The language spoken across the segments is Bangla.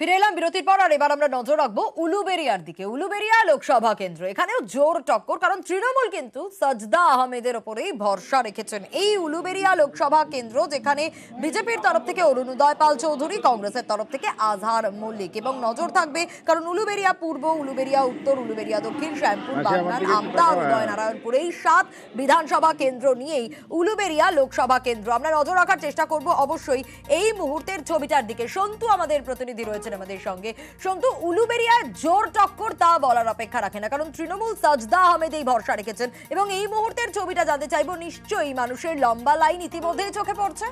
ফিরে এলাম বিরতির পর, আর এবার আমরা নজর রাখবো উলুবেড়িয়ার দিকে। উলুবেড়িয়া লোকসভা কেন্দ্র, এখানেও জোর টক্কর, কারণ তৃণমূল কিন্তু সাজদা আহমেদের ওপরেই ভরসা রেখেছেন। এই উলুবেড়িয়া লোকসভা কেন্দ্র, যেখানে বিজেপির তরফ থেকে অরুণোদয় পাল চৌধুরী, কংগ্রেসের তরফ থেকে আজহার মল্লিক, এবং নজর থাকবে কারণ উলুবেড়িয়া পূর্ব, উলুবেড়িয়া উত্তর, উলুবেড়িয়া দক্ষিণ, শ্যামপুর, বাগনান, আমতা আর উদয়নারায়ণপুর, এই 7 বিধানসভা কেন্দ্র নিয়েই উলুবেড়িয়া লোকসভা কেন্দ্র। আমরা নজর রাখার চেষ্টা করব অবশ্যই এই মুহূর্তের ছবিটার দিকে। সন্তু আমাদের প্রতিনিধি রয়েছেন আমাদের সঙ্গে। সন্তু, উলুবেড়িয়ায় জোর টক্কর তা বলার অপেক্ষা রাখে না, কারণ তৃণমূল সাজদা আহমেদ এই ভরসা রেখেছেন, এবং এই মুহূর্তের ছবিটা জানতে চাইবো। নিশ্চয়ই মানুষের লম্বা লাইন ইতিমধ্যেই চোখে পড়ছে।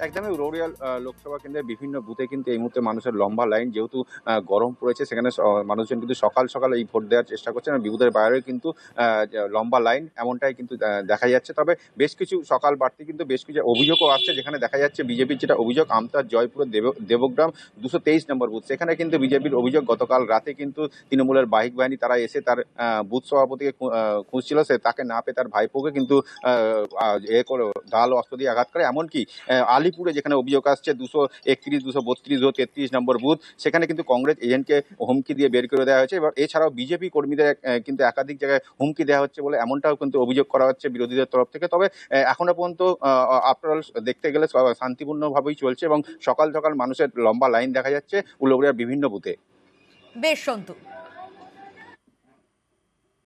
একদমই উলুবেড়িয়া লোকসভা কেন্দ্রের বিভিন্ন বুথে কিন্তু এই মুহূর্তে মানুষের লম্বা লাইন, যেহেতু গরম পড়েছে সেখানে মানুষজন কিন্তু সকাল সকাল এই ভোট দেওয়ার চেষ্টা করছেন। আর বুথের বাইরেও কিন্তু লম্বা লাইন এমনটাই কিন্তু দেখা যাচ্ছে। তবে বেশ কিছু সকাল বাড়তে কিন্তু বেশ কিছু অভিযোগও আসছে, যেখানে দেখা যাচ্ছে বিজেপির যেটা অভিযোগ, আমতার জয়পুরের দেবগ্রাম 223 নম্বর বুথ, সেখানে কিন্তু বিজেপির অভিযোগ গতকাল রাতে কিন্তু তৃণমূলের বাহিক বাহিনী তারা এসে তার বুথ সভাপতিকে খুঁজছিল, সে তাকে না পেয়ে তার ভাইপোকে কিন্তু করে ঢাল অস্ত্র দিয়ে আঘাত করে। এমনকি আলিপুরে যেখানে অভিযোগ আসছে 231, 232, 233 নম্বর বুথ, সেখানে কিন্তু কংগ্রেস এজেন্টকে হুমকি দিয়ে বের করে দেওয়া হয়েছে। এবার এছাড়াও বিজেপি কর্মীদের কিন্তু একাধিক জায়গায় হুমকি দেওয়া হচ্ছে বলে এমনটাও কিন্তু অভিযোগ করা হচ্ছে বিরোধীদের তরফ থেকে। তবে এখনো পর্যন্ত আফটার অল দেখতে গেলে শান্তিপূর্ণভাবেই চলছে, এবং সকাল সকাল মানুষের লম্বা লাইন দেখা যাচ্ছে উলুবেড়িয়ার বিভিন্ন বুথে। বেশ সন্তু।